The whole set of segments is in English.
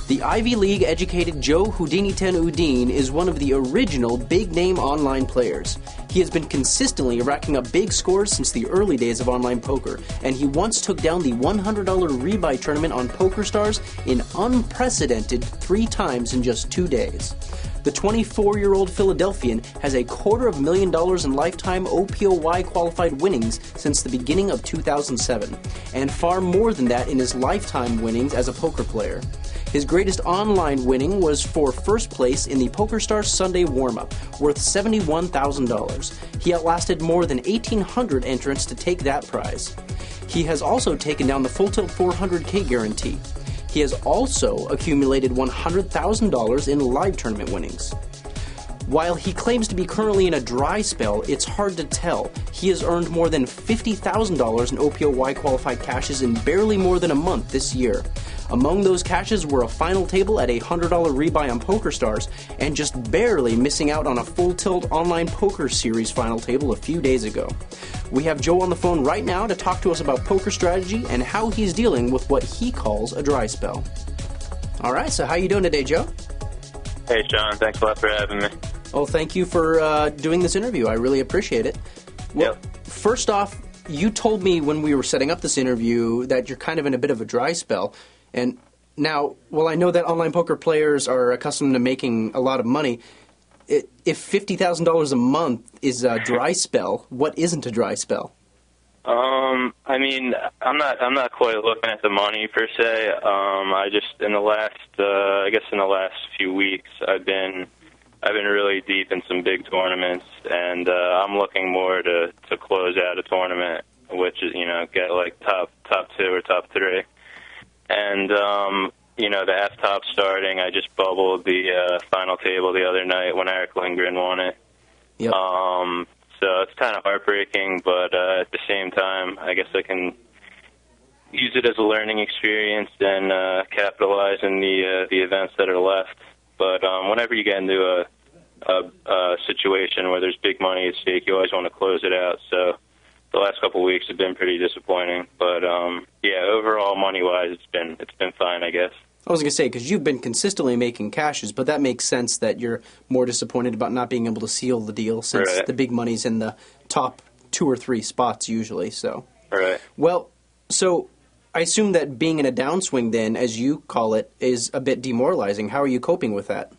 The Ivy League-educated Joe Udine is one of the original big-name online players. He has been consistently racking up big scores since the early days of online poker, and he once took down the $100 rebuy tournament on PokerStars in unprecedented 3 times in just 2 days. The 24-year-old Philadelphian has $250,000 in lifetime OPOY qualified winnings since the beginning of 2007, and far more than that in his lifetime winnings as a poker player. His greatest online winning was for first place in the PokerStars Sunday warm-up, worth $71,000. He outlasted more than 1,800 entrants to take that prize. He has also taken down the Full Tilt 400K guarantee. He has also accumulated $100,000 in live tournament winnings. While he claims to be currently in a dry spell, it's hard to tell. He has earned more than $50,000 in OPOY qualified cashes in barely more than a month this year. Among those cashes were a final table at a $100 rebuy on PokerStars, and just barely missing out on a Full Tilt Online Poker Series final table a few days ago. We have Joe on the phone right now to talk to us about poker strategy and how he's dealing with what he calls a dry spell. All right, so how you doing today, Joe? Hey, Shawn. Thanks a lot for having me. Well, thank you for doing this interview. I really appreciate it. Well, First off, you told me when we were setting up this interview that you're kind of in a bit of a dry spell. And now, well, I know that online poker players are accustomed to making a lot of money. If $50,000 a month is a dry spell, what isn't a dry spell? I mean, I'm not quite looking at the money per se. I just in the last few weeks, I've been really deep in some big tournaments, and I'm looking more to close out a tournament, which is get like top 2 or top 3. And, the F-top starting, I just bubbled the final table the other night when Eric Lindgren won it. Yep. So it's kind of heartbreaking, but at the same time, I guess I can use it as a learning experience and capitalize in the events that are left. But whenever you get into a situation where there's big money at stake, you always want to close it out. So the last couple of weeks have been pretty disappointing, but overall money-wise, it's been fine, I guess. I was going to say, because you've been consistently making cashes, but that makes sense that you're more disappointed about not being able to seal the deal since Right. the big money's in the top 2 or 3 spots usually. So, Right. Well, so I assume that being in a downswing then, as you call it, is a bit demoralizing. How are you coping with that?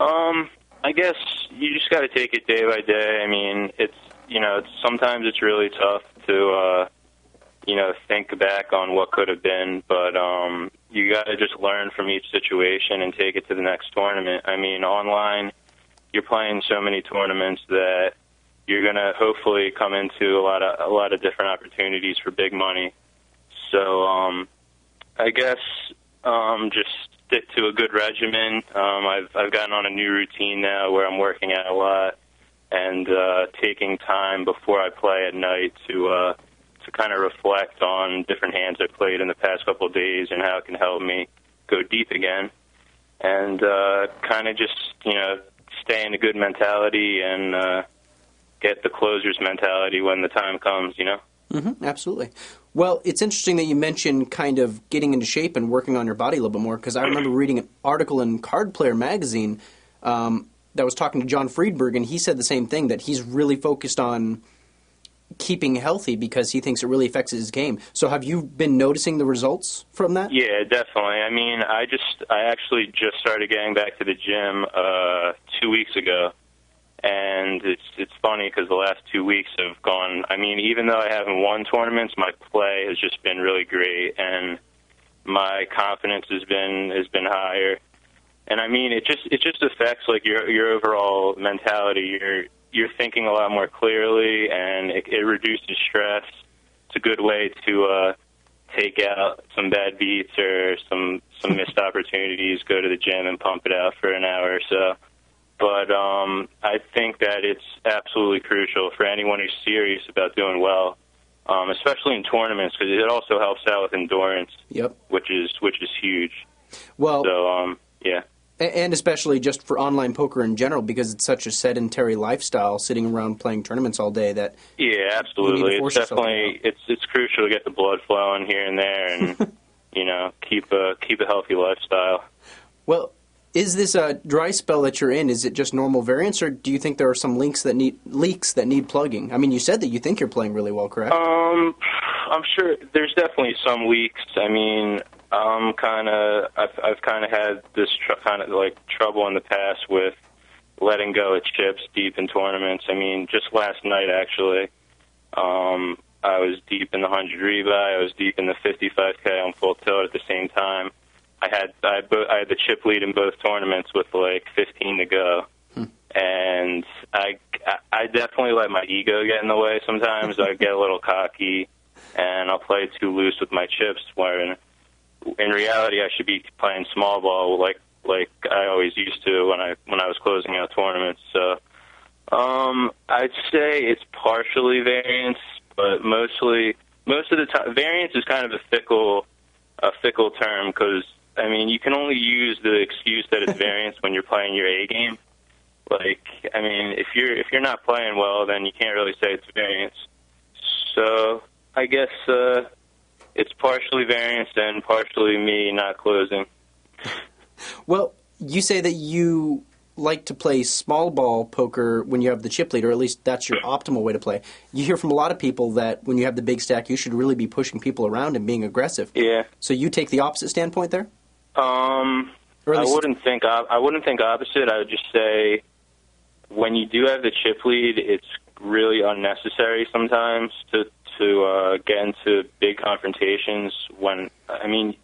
I guess you just got to take it day by day. I mean, sometimes it's really tough to, think back on what could have been, but you got to just learn from each situation and take it to the next tournament. I mean, online, you're playing so many tournaments that you're going to hopefully come into a lot of different opportunities for big money. So I guess just stick to a good regimen. I've gotten on a new routine now where I'm working out a lot and taking time before I play at night to kind of reflect on different hands I played in the past couple of days and how it can help me go deep again, and kind of just stay in a good mentality and get the closer's mentality when the time comes. Mm-hmm, absolutely. Well, it's interesting that you mentioned kind of getting into shape and working on your body a little bit more, because I remember reading an article in Card Player magazine that was talking to John Friedberg, and he said the same thing, that he's really focused on keeping healthy because he thinks it really affects his game. So have you been noticing the results from that? Yeah, definitely. I mean, I actually just started getting back to the gym 2 weeks ago. And it's funny because the last 2 weeks have gone. I mean, even though I haven't won tournaments, my play has just been really great, and my confidence has been higher. And I mean, it just affects like your overall mentality. You're thinking a lot more clearly, and it reduces stress. It's a good way to take out some bad beats or some missed opportunities. Go to the gym and pump it out for an hour or so. But I think that it's absolutely crucial for anyone who's serious about doing well, especially in tournaments, because it also helps out with endurance. Yep. Which is huge. Well, so yeah. And especially just for online poker in general, because it's such a sedentary lifestyle, sitting around playing tournaments all day. That absolutely. It's definitely it's crucial to get the blood flowing here and there, and keep a healthy lifestyle. Well, is this a dry spell that you're in? Is it just normal variance, or do you think there are some leaks that need plugging? I mean, you said that you think you're playing really well, correct? I'm sure there's definitely some leaks. I mean, I've kind of had this trouble in the past with letting go of chips deep in tournaments. I mean, just last night actually, I was deep in the 100 rebuy. I was deep in the 55K on full tilt at the same time. I had the chip lead in both tournaments with like 15 to go, and I definitely let my ego get in the way sometimes. I get a little cocky, and I'll play too loose with my chips. Where in reality, I should be playing small ball like I always used to when I was closing out tournaments. So I'd say it's partially variance, but most of the time variance is kind of a fickle term, because I mean, you can only use the excuse that it's variance when you're playing your A game. Like, I mean, if you're not playing well, then you can't really say it's variance. So I guess it's partially variance and partially me not closing. Well, you say that you like to play small ball poker when you have the chip lead, or at least that's your optimal way to play. You hear from a lot of people that when you have the big stack, you should really be pushing people around and being aggressive. Yeah. So you take the opposite standpoint there? I wouldn't think opposite. I would just say when you do have the chip lead, it's really unnecessary sometimes to get into big confrontations. When I mean,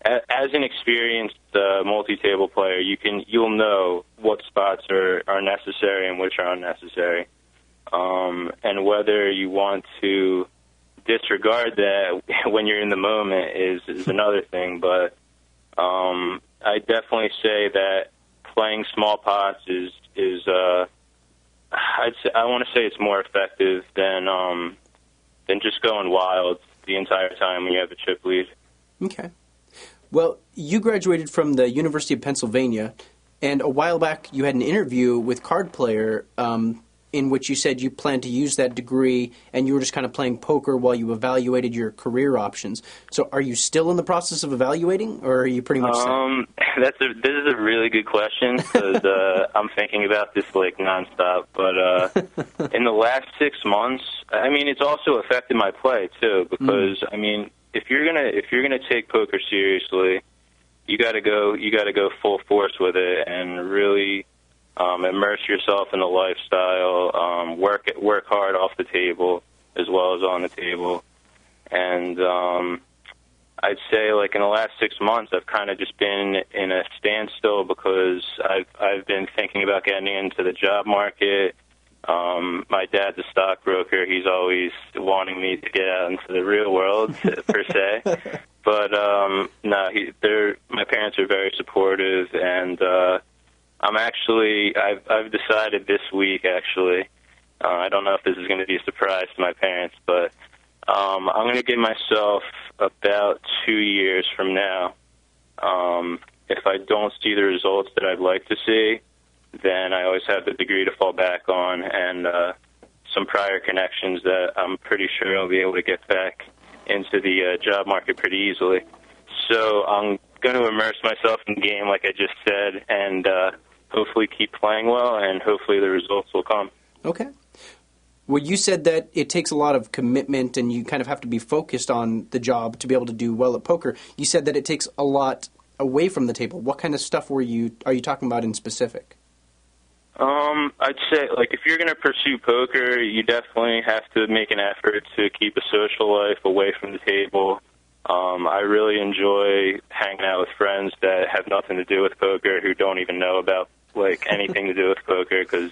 as an experienced multi-table player, you'll know what spots are necessary and which are unnecessary, and whether you want to disregard that when you're in the moment is another thing. But I definitely say that playing small pots is I want to say it's more effective than just going wild the entire time when you have a chip lead. Okay. Well, you graduated from the University of Pennsylvania, and a while back you had an interview with Card Player in which you said you planned to use that degree and you were just kind of playing poker while you evaluated your career options. So are you still in the process of evaluating, or are you pretty much set? This is a really good question, because I'm thinking about this like nonstop. But in the last 6 months, I mean, it's also affected my play too, because I mean, if you're gonna take poker seriously, you gotta go full force with it and really immerse yourself in the lifestyle. Work hard off the table as well as on the table, and I'd say like in the last 6 months, I've kind of just been in a standstill because I've been thinking about getting into the job market. My dad's a stockbroker. He's always wanting me to get out into the real world, per se. But no, my parents are very supportive, and I've decided this week actually. I don't know if this is going to be a surprise to my parents, but I'm going to give myself about 2 years from now. If I don't see the results that I'd like to see, then I always have the degree to fall back on, and some prior connections that I'm pretty sure I'll be able to get back into the job market pretty easily. So I'm going to immerse myself in the game, like I just said, and hopefully keep playing well, and hopefully the results will come. Okay. Well, you said that it takes a lot of commitment and you kind of have to be focused on the job to be able to do well at poker. You said that it takes a lot away from the table. What kind of stuff are you talking about in specific? I'd say, like, if you're going to pursue poker, you definitely have to make an effort to keep a social life away from the table. I really enjoy hanging out with friends that have nothing to do with poker, who don't even know about, like, anything to do with poker, because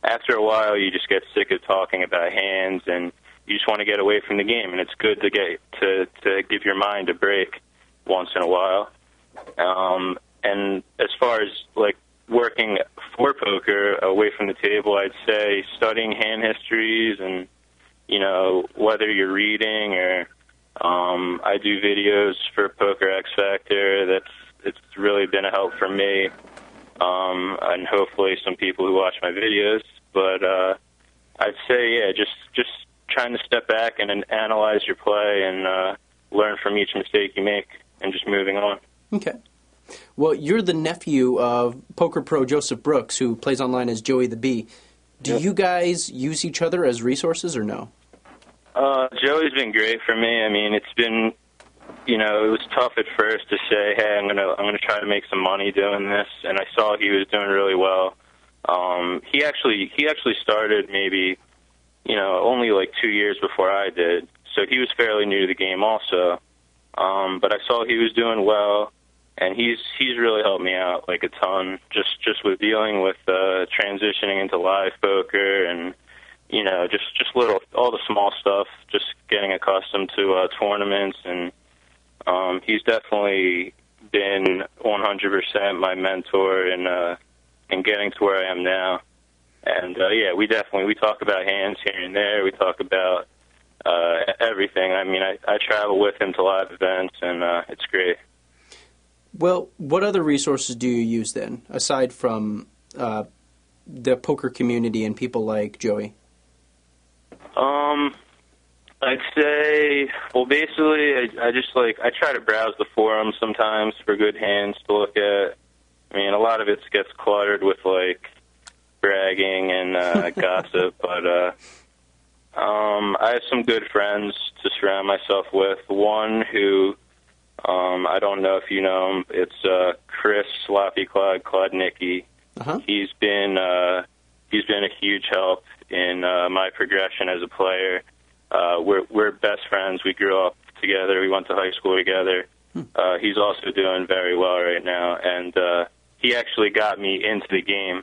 after a while you just get sick of talking about hands and you just want to get away from the game, and it's good to get to give your mind a break once in a while. And as far as, like, working for poker away from the table, I'd say studying hand histories, and, you know, whether you're reading or I do videos for Poker X Factor. It's really been a help for me, and hopefully some people who watch my videos. But I'd say, yeah, just trying to step back and analyze your play and learn from each mistake you make. and just moving on. Okay. Well, you're the nephew of poker pro Joseph Brooks, who plays online as Joey the Bee. Do you guys use each other as resources or no? Joey's been great for me. I mean, it's been, it was tough at first to say, hey, I'm gonna try to make some money doing this, and I saw he was doing really well. He actually started maybe, only like 2 years before I did, so he was fairly new to the game also. But I saw he was doing well, and he's really helped me out like a ton, just with dealing with transitioning into live poker and just all the small stuff, just getting accustomed to tournaments, and he's definitely been 100% my mentor in getting to where I am now. And we talk about hands here and there. We talk about everything. I mean, I travel with him to live events, and it's great. Well, what other resources do you use then, aside from the poker community and people like Joey? I'd say, well, basically, I try to browse the forums sometimes for good hands to look at. I mean, a lot of it gets cluttered with, like, bragging and gossip, but I have some good friends to surround myself with. One who, I don't know if you know him, it's Chris Sloppy Klodnicki. Uh-huh. He's been a huge help in my progression as a player. We're best friends. We grew up together. We went to high school together. He's also doing very well right now, and he actually got me into the game.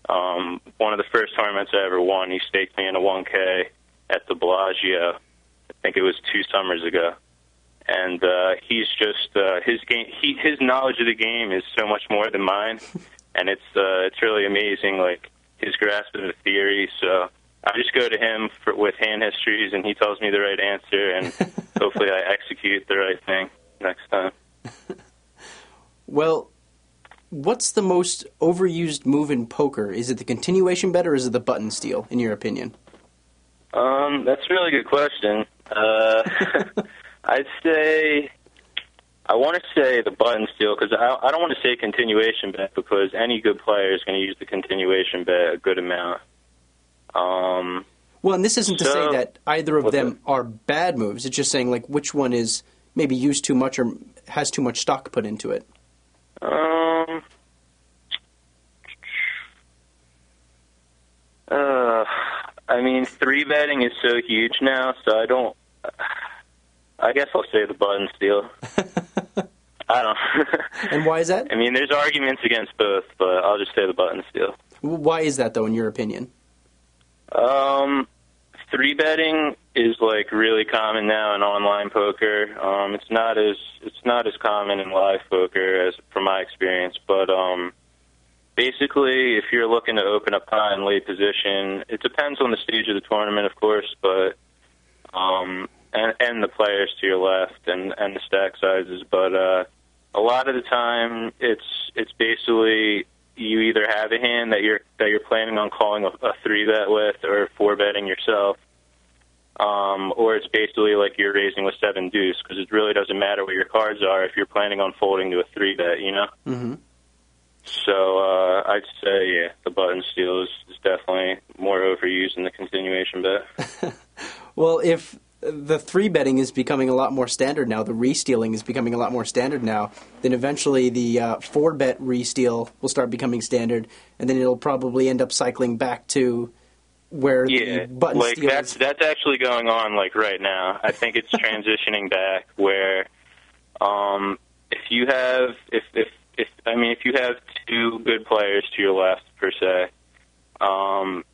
One of the first tournaments I ever won, he staked me in a 1K at the Bellagio. I think it was 2 summers ago. And he's just his knowledge of the game is so much more than mine, and it's really amazing, like his grasp of the theory. So I just go to him with hand histories, and he tells me the right answer, and hopefully I execute the right thing next time. Well, what's the most overused move in poker? Is it the continuation bet or is it the button steal, in your opinion? That's a really good question. I'd say, I want to say the button steal, because I don't want to say continuation bet, because any good player is going to use the continuation bet a good amount. Well, and this isn't to say that either of them are bad moves. It's just saying, like, which one is maybe used too much or has too much stock put into it. I mean, 3-betting is so huge now, so I guess I'll say the button steal. I don't. And why is that? I mean, there's arguments against both, but I'll just say the button steal. Why is that, though, in your opinion? 3-betting is like really common now in online poker. It's not as common in live poker as from my experience, but basically, if you're looking to open up high and late position, it depends on the stage of the tournament, of course, but and the players to your left and the stack sizes, but a lot of the time it's basically you either have a hand that you're planning on calling a 3-bet with or 4-betting yourself, or it's basically like you're raising with 7 deuce, because it really doesn't matter what your cards are if you're planning on folding to a 3-bet, Mm-hmm. So I'd say, the button steal is definitely more overused than the continuation bet. Well, if the 3-betting is becoming a lot more standard now, the re-stealing is becoming a lot more standard now, then eventually the 4-bet re-steal will start becoming standard, and then it'll probably end up cycling back to where the button steal is. That's actually going on like right now. I think it's transitioning back where if you have 2 good players to your left per se,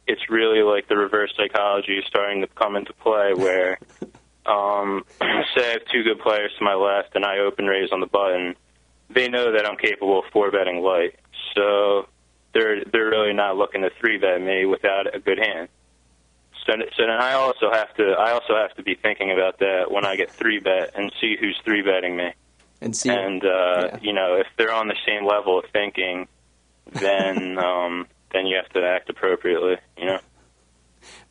it's really like the reverse psychology is starting to come into play where say I have 2 good players to my left and I open raise on the button, they know that I'm capable of 4-betting light, so they're really not looking to 3-bet me without a good hand. So then I also have to be thinking about that when I get 3-bet and see who's 3-betting me. And see, if they're on the same level of thinking, then then you have to act appropriately.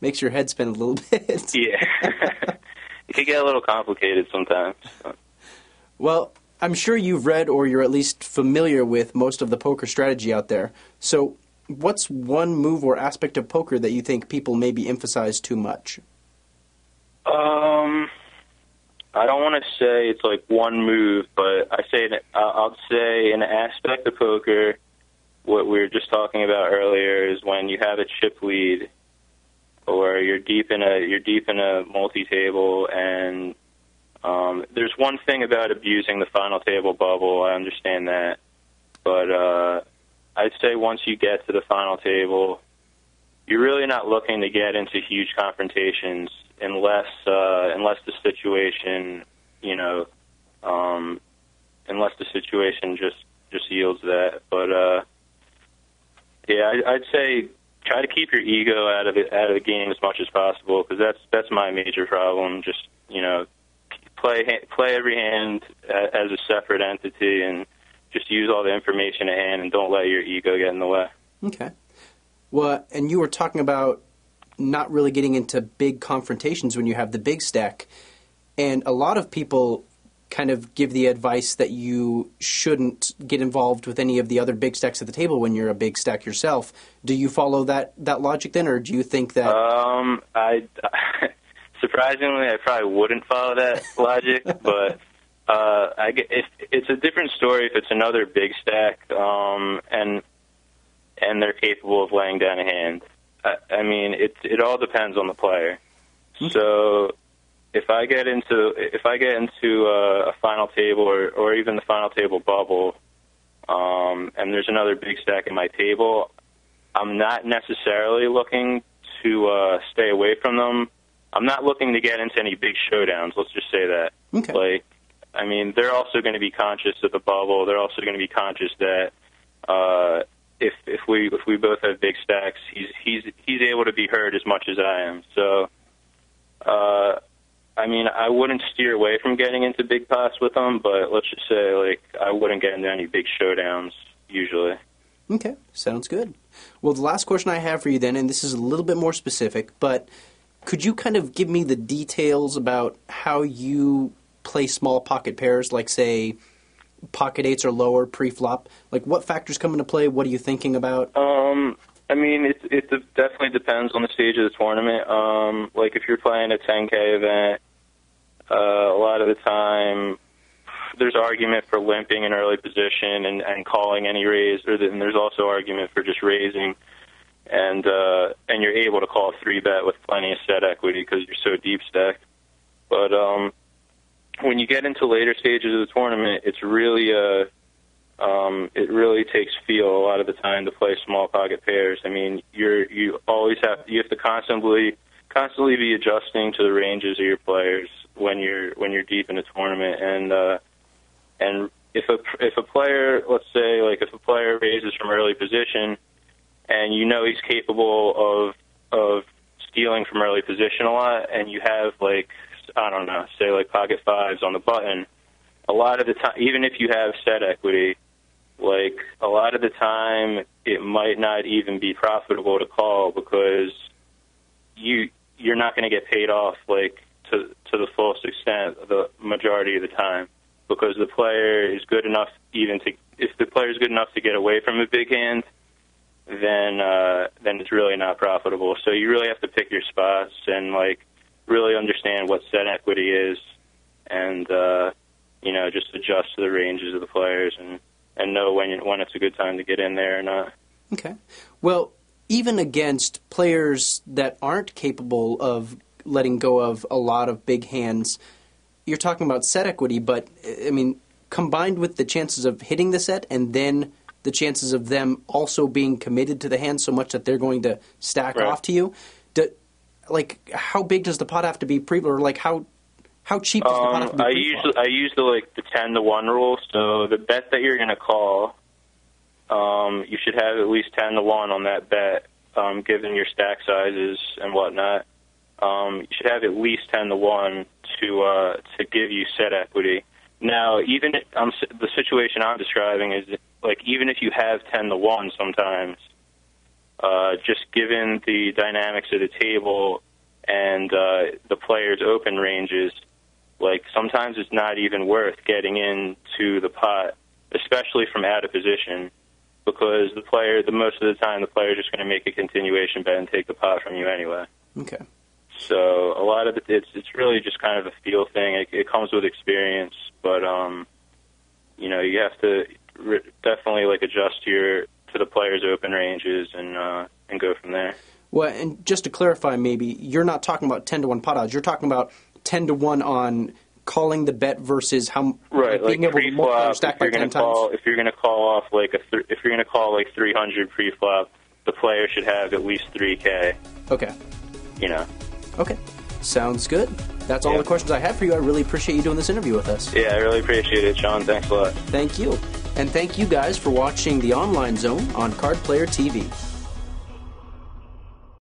Makes your head spin a little bit. Yeah, it can get a little complicated sometimes. Well, I'm sure you've read or you're at least familiar with most of the poker strategy out there. So what's one move or aspect of poker that you think people maybe emphasize too much? I don't want to say it's like one move, but I'll say an aspect of poker, what we were just talking about earlier, is when you have a chip lead or you're deep in a multi-table, and there's one thing about abusing the final table bubble. I understand that, but I'd say once you get to the final table, you're really not looking to get into huge confrontations unless the situation, unless the situation just yields that. But yeah, I'd say try to keep your ego out of the game as much as possible, because that's my major problem. Just play every hand as a separate entity, and just use all the information at hand, and don't let your ego get in the way. Okay. Well, and you were talking about not really getting into big confrontations when you have the big stack. And a lot of people kind of give the advice that you shouldn't get involved with any of the other big stacks at the table when you're a big stack yourself. Do you follow that logic then, or do you think that... Surprisingly, I probably wouldn't follow that logic, but it's a different story if it's another big stack, and they're capable of laying down a hand. I mean, it all depends on the player. So if I get into a final table or even the final table bubble, and there's another big stack in my table, I'm not necessarily looking to stay away from them. I'm not looking to get into any big showdowns. Let's just say that. Okay. Like, I mean, they're also going to be conscious of the bubble. They're also going to be conscious that if we both have big stacks, he's able to be heard as much as I am. So, I mean, I wouldn't steer away from getting into big pots with them, but let's just say, like, I wouldn't get into any big showdowns usually. Okay, sounds good. Well, the last question I have for you then, and this is a little bit more specific, but could you kind of give me the details about how you play small pocket pairs, like, say, pocket eights or lower pre-flop? Like, what factors come into play? What are you thinking about? I mean, it definitely depends on the stage of the tournament. Like, if you're playing a 10K event, a lot of the time there's argument for limping in early position and calling any raise, and there's also argument for just raising, and you're able to call a 3-bet with plenty of set equity because you're so deep stacked. But when you get into later stages of the tournament, it's really it really takes feel a lot of the time to play small pocket pairs. I mean, you have to constantly be adjusting to the ranges of your players when you're deep in a tournament, and if a player, let's say, like, if a player raises from early position, and you know he's capable of stealing from early position a lot, and you have, like, I don't know, say like pocket fives on the button, a lot of the time, even if you have set equity, like, a lot of the time it might not even be profitable to call, because you're not going to get paid off, like, to the fullest extent the majority of the time, because the player is good enough if the player is good enough to get away from a big hand, then it's really not profitable. So you really have to pick your spots and, like, really understand what set equity is, and just adjust to the ranges of the players and know when it's a good time to get in there or not. Okay. Well, even against players that aren't capable of letting go of a lot of big hands, you're talking about set equity, but, I mean, combined with the chances of hitting the set and then the chances of them also being committed to the hand so much that they're going to stack off to you, how big does the pot have to be or, like, how cheap does the pot have to be pre-flop? I use the 10-to-1 rule. So the bet that you're going to call, you should have at least 10-to-1 on that bet, given your stack sizes and whatnot. You should have at least 10-to-1 to give you set equity. Now, even the situation I'm describing is, like, even if you have 10-to-1 sometimes, just given the dynamics of the table and the players' open ranges, like sometimes it's not even worth getting into the pot, especially from out of position, because most of the time the player is just going to make a continuation bet and take the pot from you anyway. Okay. So a lot of it's really just kind of a feel thing. It comes with experience, but you have to definitely like adjust to the player's open ranges and go from there. Well, and just to clarify, maybe you're not talking about 10-1 pot odds. You're talking about 10-1 on calling the bet versus how right, being like able to multiply or stack by 10 times. If you're going to call off if you're going to call like 300 pre-flop, the player should have at least 3K. Okay. Okay. Sounds good. That's all the questions I have for you. I really appreciate you doing this interview with us. Yeah, I really appreciate it, Shawn. Thanks a lot. Thank you. And thank you guys for watching the Online Zone on Card Player TV.